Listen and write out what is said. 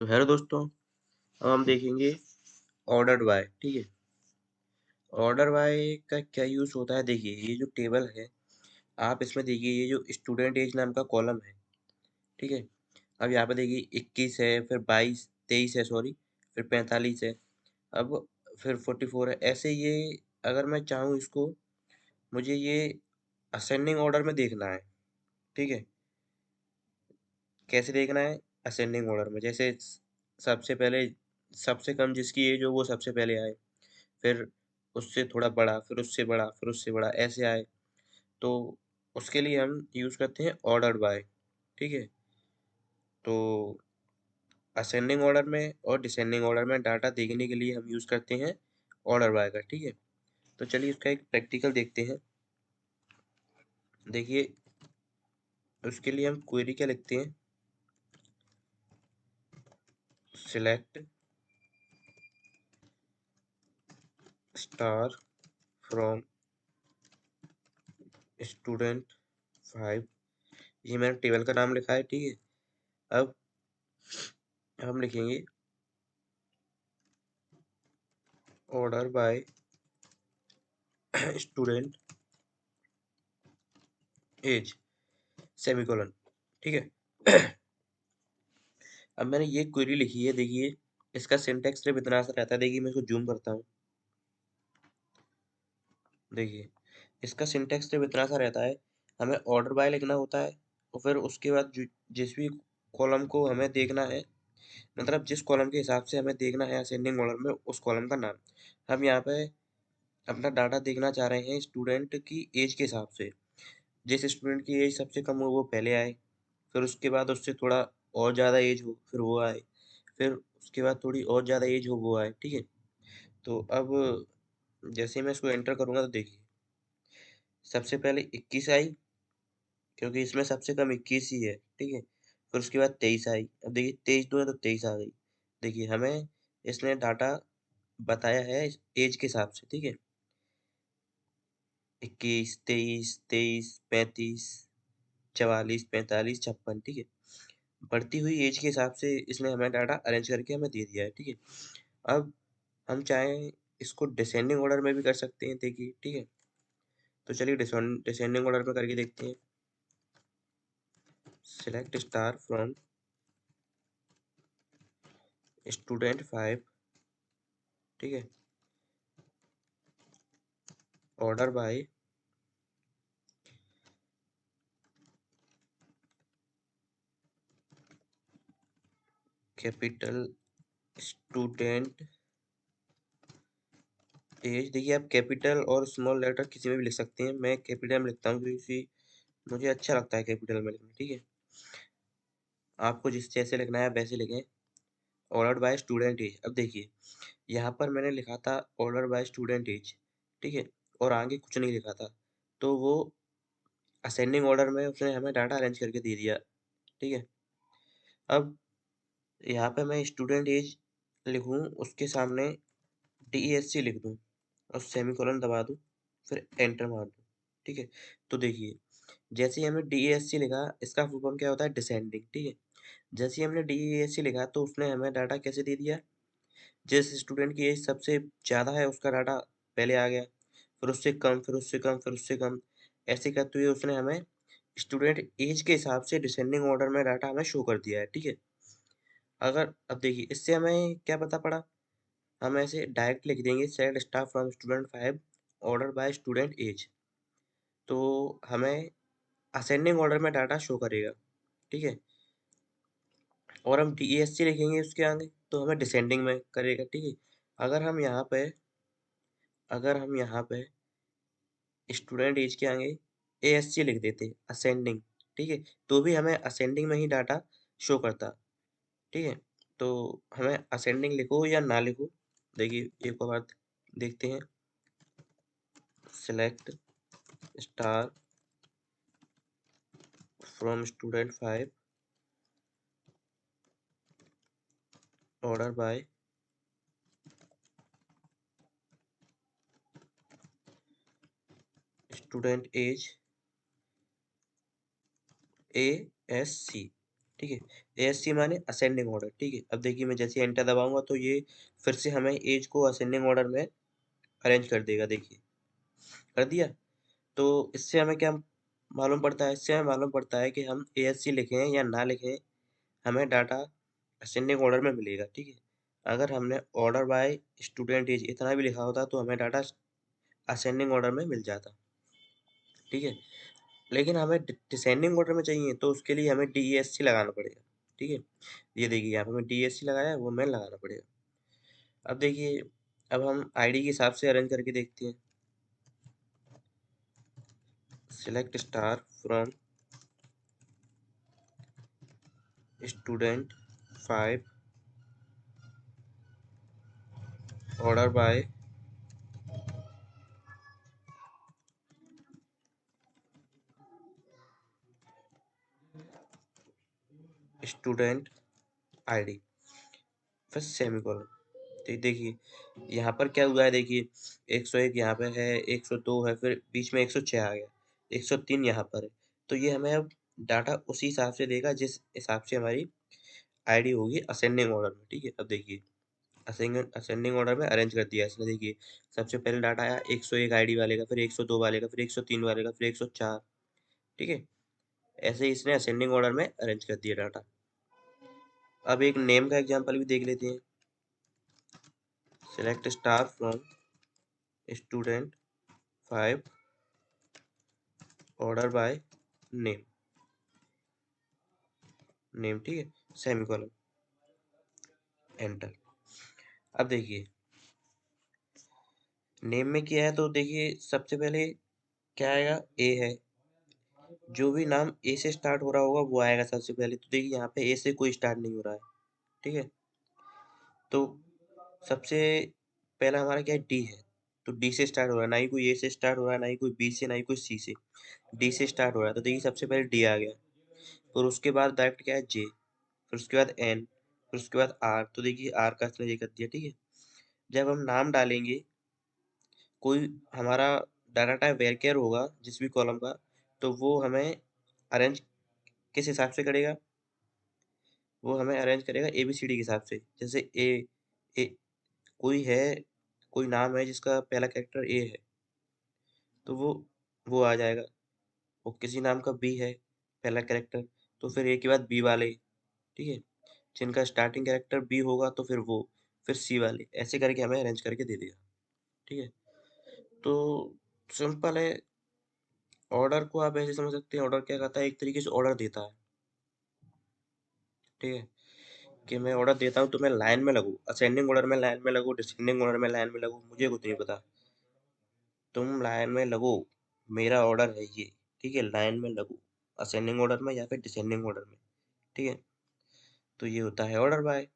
तो हेलो दोस्तों। अब हम देखेंगे ऑर्डर्ड बाय। ठीक है। ऑर्डर बाय का क्या यूज़ होता है, देखिए ये जो टेबल है, आप इसमें देखिए ये जो स्टूडेंट एज नाम का कॉलम है। ठीक है। अब यहाँ पे देखिए 21 है, फिर 23 है, सॉरी, फिर 45 है, अब फिर 44 है। ऐसे ये अगर मैं चाहूँ इसको, मुझे ये असेंडिंग ऑर्डर में देखना है। ठीक है। कैसे देखना है? असेंडिंग ऑर्डर में, जैसे सबसे पहले सबसे कम जिसकी एज हो वो सबसे पहले आए, फिर उससे थोड़ा बड़ा, फिर उससे बड़ा, फिर उससे बड़ा, ऐसे आए। तो उसके लिए हम यूज़ करते हैं ऑर्डर्ड बाय। ठीक है। तो असेंडिंग ऑर्डर में और डिसेंडिंग ऑर्डर में डाटा देखने के लिए हम यूज़ करते हैं ऑर्डर बाय का। ठीक है। तो चलिए इसका एक प्रैक्टिकल देखते हैं। देखिए उसके लिए हम क्वेरी क्या लिखते हैं, सिलेक्ट स्टार फ्रॉम स्टूडेंट 5। ये मैंने टेबल का नाम लिखा है। ठीक है। अब हम लिखेंगे order by student age, semicolon. ठीक है। अब मैंने ये क्वेरी लिखी है। देखिए इसका सिंटैक्स सिर्फ इतना सा रहता है। देखिए मैं इसको जूम करता हूँ। देखिए इसका सिंटैक्स सिर्फ इतना सा रहता है, हमें ऑर्डर बाय लिखना होता है और फिर उसके बाद जिस भी कॉलम को हमें देखना है, मतलब जिस कॉलम के हिसाब से हमें देखना है असेंडिंग ऑर्डर में, उस कॉलम का नाम। हम यहाँ पे अपना डाटा देखना चाह रहे हैं स्टूडेंट की एज के हिसाब से। जिस स्टूडेंट की एज सबसे कम हो वो पहले आए, फिर उसके बाद उससे थोड़ा और ज़्यादा एज हो फिर वो आए, फिर उसके बाद थोड़ी और ज़्यादा एज हो वो आए। ठीक है। तो अब जैसे मैं इसको एंटर करूँगा तो देखिए सबसे पहले 21 आई, क्योंकि इसमें सबसे कम 21 ही है। ठीक है। फिर उसके बाद 23 आई। अब देखिए 23 दो है तो 23 आ गई। देखिए हमें इसने डाटा बताया है एज के हिसाब से। ठीक है। 21, 23, 23, 35, 44, 45, 56। ठीक है। बढ़ती हुई एज के हिसाब से इसने हमें डाटा अरेंज करके हमें दे दिया है। ठीक है। अब हम चाहें इसको डिसेंडिंग ऑर्डर में भी कर सकते हैं। देखिए ठीक है। तो चलिए डिसेंडिंग ऑर्डर में करके देखते हैं। Select star from student 5। ठीक है। Order by capital student age. देखिए आप कैपिटल और स्मॉल लेटर किसी में भी लिख सकते हैं। मैं कैपिटल में लिखता हूँ क्योंकि मुझे अच्छा लगता है कैपिटल में लिखना। ठीक है। आपको जिस जैसे लिखना है वैसे लिखें। Order by student age. अब देखिए यहाँ पर मैंने लिखा था ऑर्डर बाय स्टूडेंट एज। ठीक है। और आगे कुछ नहीं लिखा था, तो वो असेंडिंग ऑर्डर में उसने हमें डाटा अरेंज करके दे दिया। ठीक है। अब यहाँ पे मैं स्टूडेंट एज लिखूँ, उसके सामने DESC लिख दूँ और सेमीकोलन दबा दूँ, फिर एंटर मार दूँ। ठीक है। तो देखिए जैसे ही हमने DESC लिखा, इसका फुल फॉर्म क्या होता है? डिसेंडिंग। ठीक है। जैसे ही हमने DESC लिखा तो उसने हमें डाटा कैसे दे दिया? जिस स्टूडेंट की एज सबसे ज़्यादा है उसका डाटा पहले आ गया, फिर उससे कम, फिर उससे कम, फिर उससे कम, ऐसे करते हुए उसने हमें स्टूडेंट एज के हिसाब से डिसेंडिंग ऑर्डर में डाटा हमें शो कर दिया है। ठीक है। अगर अब देखिए इससे हमें क्या पता पड़ा, हम ऐसे डायरेक्ट लिख देंगे select star from student 5 order by student age, तो हमें असेंडिंग ऑर्डर में डाटा शो करेगा। ठीक है। और हम DESC लिखेंगे उसके आगे तो हमें डिसेंडिंग में करेगा। ठीक है। अगर हम यहाँ पे अगर हम यहाँ पे स्टूडेंट एज के आगे ASC लिख देते असेंडिंग, ठीक है, तो भी हमें असेंडिंग में ही डाटा शो करता। ठीक है। तो हमें असेंडिंग लिखो या ना लिखो, देखिए एक और बात देखते हैं। Select star from student 5 order by student age ASC। ठीक है। ASC माने असेंडिंग ऑर्डर, ठीक है। अब देखिए मैं जैसे एंटर दबाऊंगा तो ये फिर से हमें एज को असेंडिंग ऑर्डर में अरेंज कर देगा, देखिए कर दिया। तो इससे हमें क्या मालूम पड़ता है, इससे हमें मालूम पड़ता है कि हम ASC लिखें या ना लिखें, हमें डाटा असेंडिंग ऑर्डर में मिलेगा, ठीक है। अगर हमने ऑर्डर बाय स्टूडेंट एज इतना भी लिखा होता तो हमें डाटा असेंडिंग ऑर्डर में मिल जाता, ठीक है। लेकिन हमें डिसेंडिंग ऑर्डर में चाहिए तो उसके लिए हमें DESC लगाना पड़ेगा, ठीक है। ये देखिए यहाँ पे मैं DESC लगाया है, वो मैंने लगाना पड़ेगा। अब देखिए, अब हम आईडी के हिसाब से अरेंज करके देखते हैं। Select star from student 5 order by student ID, फिर सेमीकोलन। तो देखिए यहाँ पर क्या हुआ है, देखिए 101 यहाँ पे है, 102 है, फिर बीच में 106 आ गया, 103 यहाँ पर है। तो ये हमें अब डाटा उसी हिसाब से देगा जिस हिसाब से हमारी आईडी होगी असेंडिंग ऑर्डर में, ठीक है। अब देखिए असेंडिंग असेंडिंग ऑर्डर में अरेंज कर दिया इसने, देखिए सबसे पहले डाटा आया 101 आईडी वाले का, फिर 102 वाले का, फिर 103 वाले का, फिर 104, ठीक है। ऐसे ही इसने असेंडिंग ऑर्डर में अरेंज कर दिया डाटा। अब एक नेम का एग्जांपल भी देख लेते हैं। Select star from student 5 order by name, name, ठीक है, सेमीकोलन, एंटर। अब देखिए नेम में क्या है, तो देखिए सबसे पहले क्या आएगा, ए है। जो भी नाम ए से स्टार्ट हो रहा होगा वो आएगा सबसे पहले। तो देखिए यहाँ पे ए से कोई स्टार्ट नहीं हो रहा है, ठीक है। तो सबसे पहला हमारा क्या है, डी है। तो डी से स्टार्ट हो रहा है, ना ही कोई ए से स्टार्ट हो रहा है, ना ही कोई बी से, ना ही कोई सी से, डी से स्टार्ट हो रहा है। तो देखिए सबसे पहले डी आ गया, फिर उसके बाद डायरेक्ट क्या है जे, फिर उसके बाद एन, फिर उसके बाद आर। तो देखिए आर का इसने ये कर दिया, ठीक है। जब हम नाम डालेंगे, कोई हमारा डाटा टाइप वेरकेर होगा जिस भी कॉलम का, तो वो हमें अरेंज किस हिसाब से करेगा, वो हमें अरेंज करेगा ABCD के हिसाब से। जैसे ए कोई है, कोई नाम है जिसका पहला कैरेक्टर ए है, तो वो आ जाएगा। और किसी नाम का बी है पहला कैरेक्टर, तो फिर ए के बाद बी वाले, ठीक है। जिनका स्टार्टिंग कैरेक्टर बी होगा तो फिर वो, फिर सी वाले, ऐसे करके हमें अरेंज करके दे देगा, ठीक है। तो सिंपल है। ऑर्डर को आप ऐसे समझ सकते हैं, ऑर्डर क्या करता है, एक तरीके से ऑर्डर देता है, ठीक है। कि मैं ऑर्डर देता हूँ तो मैं लाइन में लगूँ, असेंडिंग ऑर्डर में लाइन में लगूँ, डिसेंडिंग ऑर्डर में लाइन में लगूँ, मुझे कुछ नहीं पता। तुम लाइन में लगो, मेरा ऑर्डर है ये, ठीक है। लाइन में लगो, असेंडिंग ऑर्डर में या फिर डिसेंडिंग ऑर्डर में, ठीक है। तो ये होता है ऑर्डर बाय।